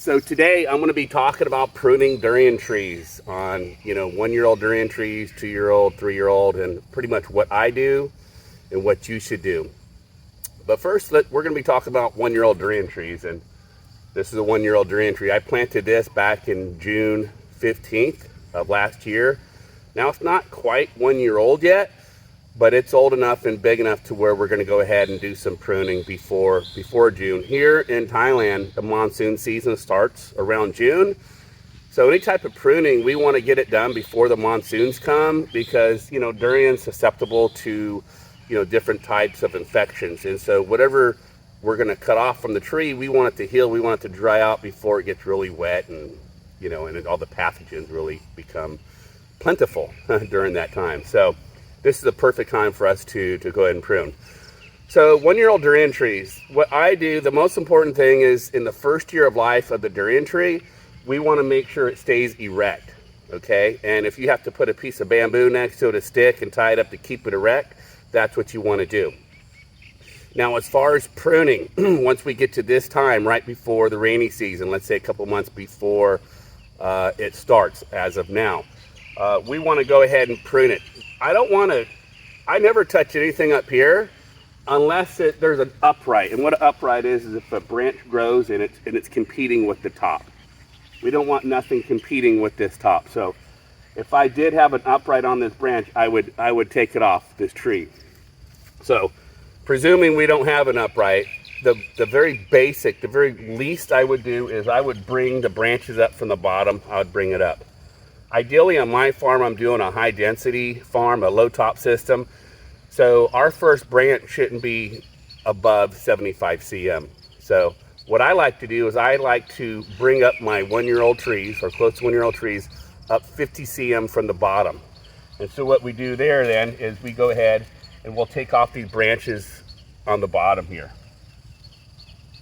So today I'm going to be talking about pruning durian trees on, 1-year-old durian trees, 2-year-old, 3-year-old, and pretty much what I do and what you should do. But first, we're going to be talking about 1-year-old durian trees. And this is a 1-year-old durian tree. I planted this back in June 15th of last year. Now it's not quite 1 year old yet, but it's old enough and big enough to where we're going to go ahead and do some pruning before June. Here in Thailand, the monsoon season starts around June. So any type of pruning, we want to get it done before the monsoons come because, durian's susceptible to, different types of infections. And so whatever we're going to cut off from the tree, we want it to heal. We want it to dry out before it gets really wet and, and all the pathogens really become plentiful during that time. So this is the perfect time for us to go ahead and prune. So 1-year-old durian trees, what I do, the most important thing is in the first year of life of the durian tree, we want to make sure it stays erect, okay? And if you have to put a piece of bamboo next to it, a stick, and tie it up to keep it erect, that's what you want to do. Now, as far as pruning, once we get to this time, right before the rainy season, let's say a couple months before it starts, as of now, we want to go ahead and prune it. I never touch anything up here unless there's an upright. And what an upright is if a branch grows and it's competing with the top. We don't want nothing competing with this top. So if I did have an upright on this branch, I would take it off this tree. So presuming we don't have an upright, the very basic, the very least I would do is I would bring the branches up from the bottom. I would bring it up. Ideally on my farm, I'm doing a high density farm, a low top system. So our first branch shouldn't be above 75 cm. So what I like to do is I like to bring up my 1-year-old trees or close to 1-year-old trees up 50 cm from the bottom. And so what we do there then is we go ahead and we'll take off these branches on the bottom here.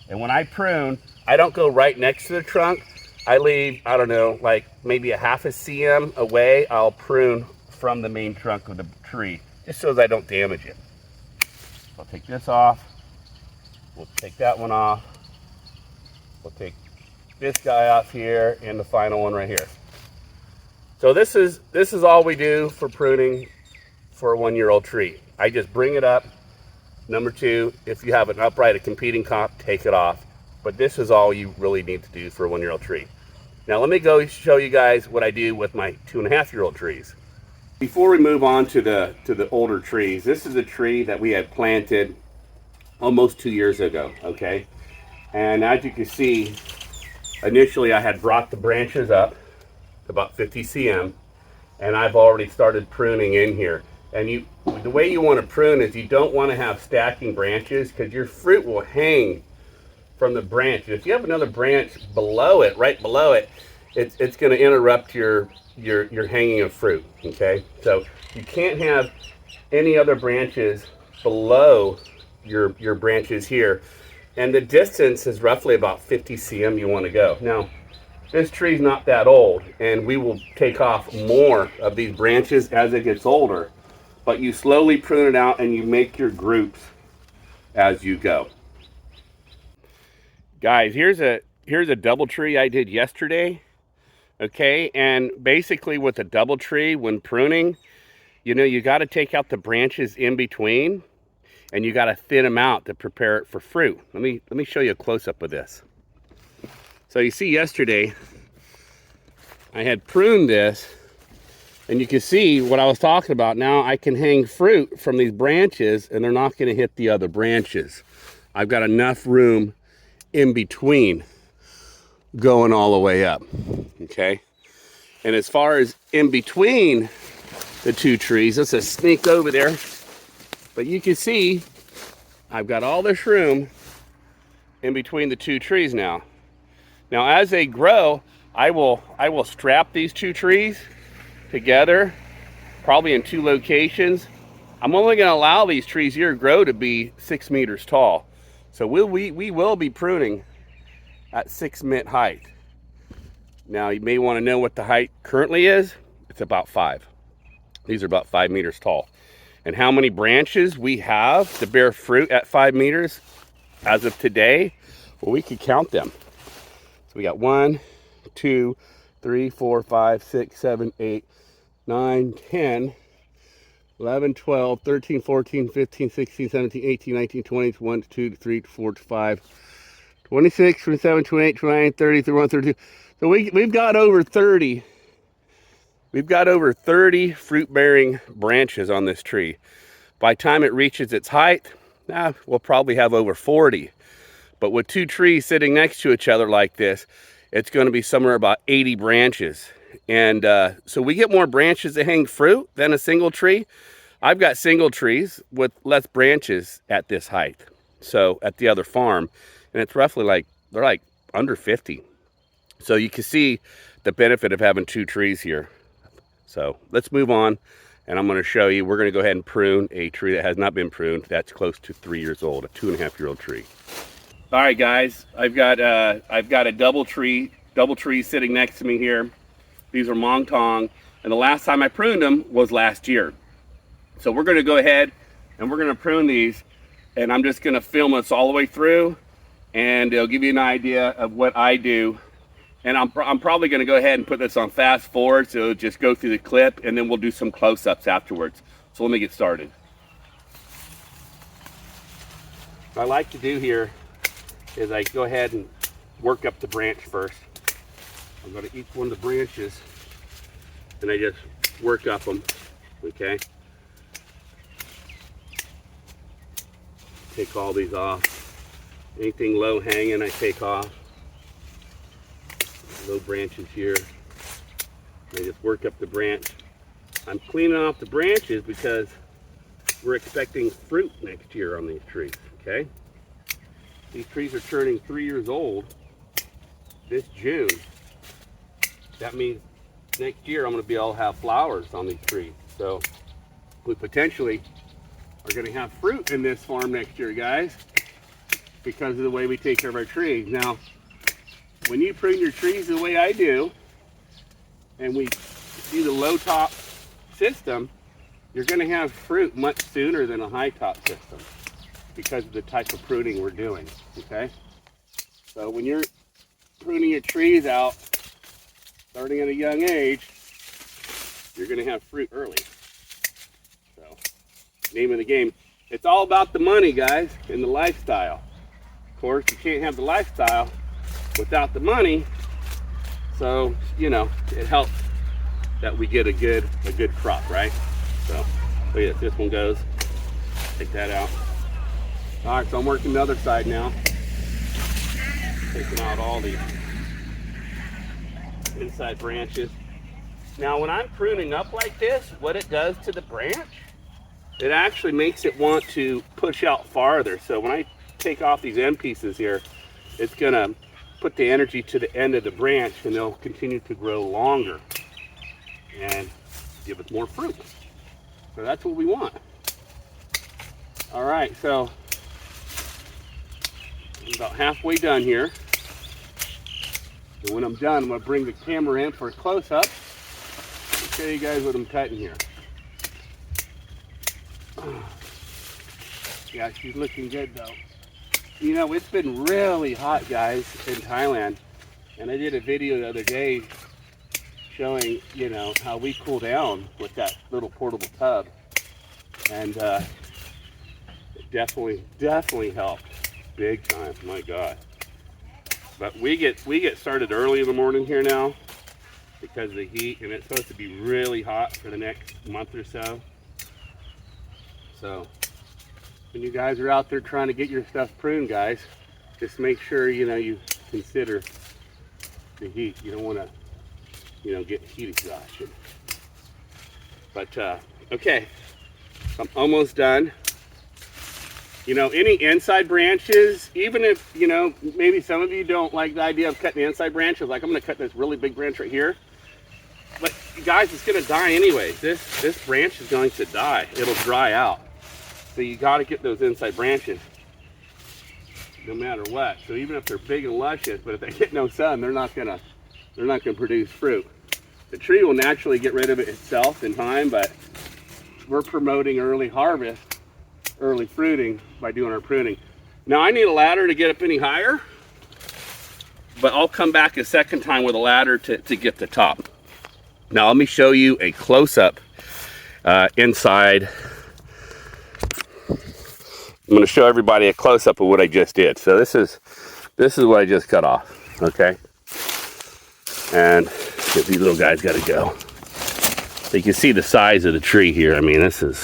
And when I prune, I don't go right next to the trunk. I leave, I don't know, like maybe a half a cm away. I'll prune from the main trunk of the tree, just so that I don't damage it. I'll take this off. We'll take that one off. We'll take this guy off here and the final one right here. So this is all we do for pruning for a 1-year-old tree. I just bring it up. Number two, if you have an upright, a competing top, take it off. But this is all you really need to do for a 1-year-old tree. Now let me go show you guys what I do with my 2.5-year-old trees. Before we move on to the older trees, this is a tree that we had planted almost 2 years ago, okay? And as you can see, initially I had brought the branches up to about 50 cm, and I've already started pruning in here. And the way you want to prune is you don't want to have stacking branches because your fruit will hang from the branch. And if you have another branch below it, right below it, it's going to interrupt your hanging of fruit, okay? So you can't have any other branches below your branches here. And the distance is roughly about 50 cm you want to go. Now, this tree's not that old, and we will take off more of these branches as it gets older. But you slowly prune it out and you make your groups as you go. Guys, here's a double tree I did yesterday, okay? And basically with a double tree, when pruning, you got to take out the branches in between, and you got to thin them out to prepare it for fruit. Let me show you a close-up of this. So you see yesterday, I had pruned this, and you can see what I was talking about. Now I can hang fruit from these branches, and they're not going to hit the other branches. I've got enough room in between going all the way up, okay? And as far as in between the two trees, let's just sneak over there, but you can see I've got all this room in between the two trees now. Now as they grow, I will strap these two trees together, probably in 2 locations. I'm only going to allow these trees here to grow to be 6 meters tall. So we will be pruning at 6 meter height. Now you may want to know what the height currently is. It's about 5. These are about 5 meters tall. And how many branches we have to bear fruit at 5 meters as of today, well, we could count them. So we got 1, 2, 3, 4, 5, 6, 7, 8, 9, 10, 11, 12, 13, 14, 15, 16, 17, 18, 19, 20, 21, 22, 23, 24, 25, 26, 27, 28, 29, 30, 31, 32. So we've got over 30. We've got over 30 fruit-bearing branches on this tree. By the time it reaches its height, we'll probably have over 40. But with two trees sitting next to each other like this, it's going to be somewhere about 80 branches. And so we get more branches that hang fruit than a single tree. I've got single trees with less branches at this height. So at the other farm, and it's roughly like, they're like under 50. So you can see the benefit of having two trees here. So let's move on, and I'm going to show you, we're going to go ahead and prune a tree that has not been pruned. That's close to 3 years old, a 2.5-year-old tree. All right, guys, I've got a double tree sitting next to me here. These are Mongtong, and the last time I pruned them was last year. So we're going to go ahead and we're going to prune these, and I'm just going to film this all the way through, and it'll give you an idea of what I do. And I'm probably going to go ahead and put this on fast forward, so just go through the clip, and then we'll do some close-ups afterwards. So let me get started. What I like to do here is I go ahead and work up the branch first. I'm going to each one of the branches, and I just work up them, okay? Take all these off. Anything low hanging, I take off. Low branches here. I just work up the branch. I'm cleaning off the branches because we're expecting fruit next year on these trees, okay? These trees are turning 3 years old this June. That means next year I'm going to be able to have flowers on these trees. So we potentially are going to have fruit in this farm next year, guys, because of the way we take care of our trees. Now, when you prune your trees the way I do, and we do the low top system, you're going to have fruit much sooner than a high top system because of the type of pruning we're doing, okay? So when you're pruning your trees out, starting at a young age, you're going to have fruit early. So, name of the game. It's all about the money, guys, and the lifestyle. Of course, you can't have the lifestyle without the money. So, you know, it helps that we get a good crop, right? So, look at this one goes. Take that out. All right, so I'm working the other side now. Taking out all the inside branches. Now, when I'm pruning up like this, what it does to the branch, it actually makes it want to push out farther. So when I take off these end pieces here, it's gonna put the energy to the end of the branch, and they'll continue to grow longer and give us more fruit. So that's what we want. All right, so I'm about halfway done here. And when I'm done, I'm gonna bring the camera in for a close-up and show you guys what I'm cutting here. Yeah, she's looking good though. You know, it's been really hot, guys, in Thailand. And I did a video the other day showing, you know, how we cool down with that little portable tub. And it definitely helped. Big time, my God. But we get started early in the morning here now because of the heat, and it's supposed to be really hot for the next month or so. So when you guys are out there trying to get your stuff pruned, guys, just make sure, you know, you consider the heat. You don't want to, you know, get heat exhaustion. But okay, I'm almost done. You know, any inside branches, even if, you know, maybe some of you don't like the idea of cutting the inside branches, like I'm going to cut this really big branch right here. But guys, it's going to die anyway. This branch is going to die. It'll dry out. So you got to get those inside branches no matter what. So even if they're big and luscious, but if they get no sun, they're not going to produce fruit. The tree will naturally get rid of it itself in time, but we're promoting early harvest, early fruiting by doing our pruning. Now I need a ladder to get up any higher, but I'll come back a second time with a ladder to get the top. Now let me show you a close-up inside. I'm going to show everybody a close-up of what I just did. So this is what I just cut off, okay? And these little guys got to go. So you can see the size of the tree here. I mean, it's 2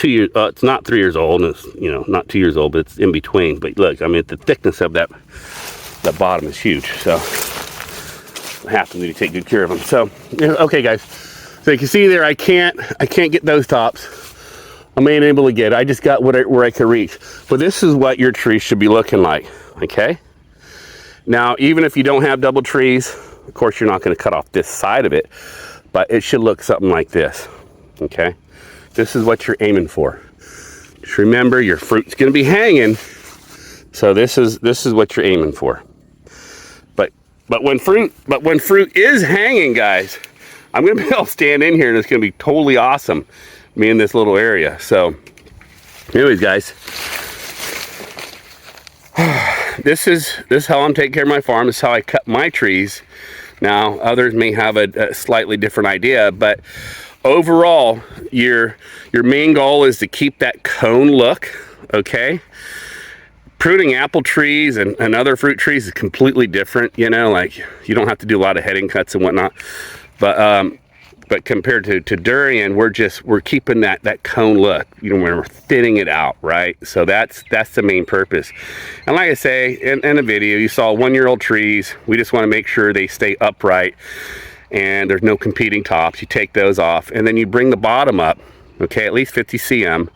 years. It's not 3 years old, and it's, you know, not 2 years old, but it's in between. But look, I mean, the thickness of that bottom is huge. So I have to need to take good care of them. So okay, guys. So you can see there, I can't get those tops. I'm ain't able to get it. I just got where I could reach. But this is what your tree should be looking like, okay? Now, even if you don't have double trees, of course, you're not going to cut off this side of it, but it should look something like this, okay? This is what you're aiming for. Just remember, your fruit's going to be hanging, so this is what you're aiming for. But when fruit is hanging, guys, I'm going to be able to stand in here, and it's going to be totally awesome. Me in this little area. So anyways, guys, this is how I'm taking care of my farm. This is how I cut my trees. Now others may have a slightly different idea, but overall your main goal is to keep that cone look, okay? Pruning apple trees and other fruit trees is completely different, you know, like you don't have to do a lot of heading cuts and whatnot, but compared to durian, we're keeping that cone look. You know, we're thinning it out, right? So that's the main purpose. And like I say in the video, you saw 1-year-old trees. We just want to make sure they stay upright and there's no competing tops. You take those off, and then you bring the bottom up, okay, at least 50 cm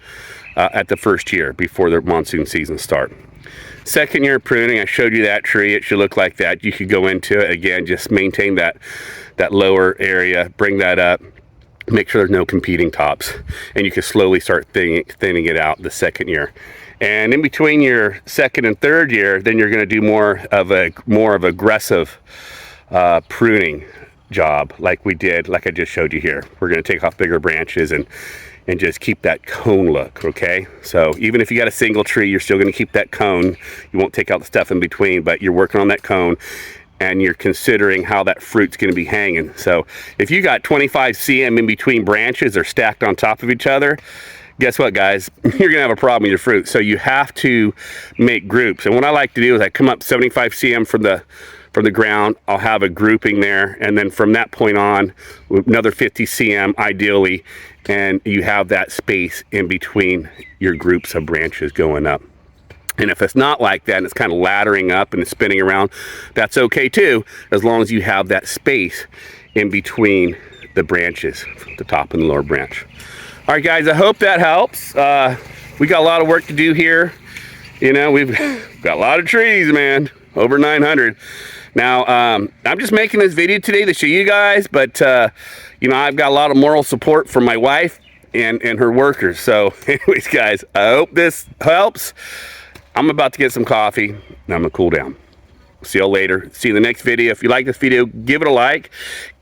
at the first year before the monsoon season start. Second year pruning, I showed you that tree. It should look like that. You could go into it again, just maintain that lower area, bring that up, make sure there's no competing tops, and you can slowly start thinning it out the second year. And in between your second and third year, then you're going to do more of aggressive pruning job, like we did, like I just showed you here. We're going to take off bigger branches and just keep that cone look, okay? So even if you got a single tree, you're still going to keep that cone. You won't take out the stuff in between, but you're working on that cone, and you're considering how that fruit's going to be hanging. So if you got 25 cm in between branches or stacked on top of each other, guess what, guys? You're gonna have a problem with your fruit. So you have to make groups. And what I like to do is I come up 75 cm from the ground. I'll have a grouping there, and then from that point on, another 50 cm ideally, and you have that space in between your groups of branches going up. And if it's not like that, and it's kind of laddering up and it's spinning around, that's okay too, as long as you have that space in between the branches, the top and the lower branch. All right, guys, I hope that helps. We got a lot of work to do here. You know, we've got a lot of trees, man, over 900. Now, I'm just making this video today to show you guys, but you know, I've got a lot of moral support from my wife and her workers. So anyways, guys, I hope this helps. I'm about to get some coffee, and I'm gonna cool down. See y'all later. See you in the next video. If you like this video, give it a like.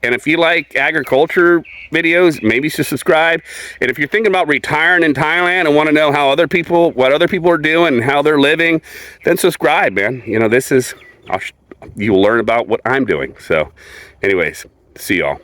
And if you like agriculture videos, maybe subscribe. And if you're thinking about retiring in Thailand and want to know how what other people are doing and how they're living, then subscribe, man. You know, this is, you'll learn about what I'm doing. So anyways, see y'all.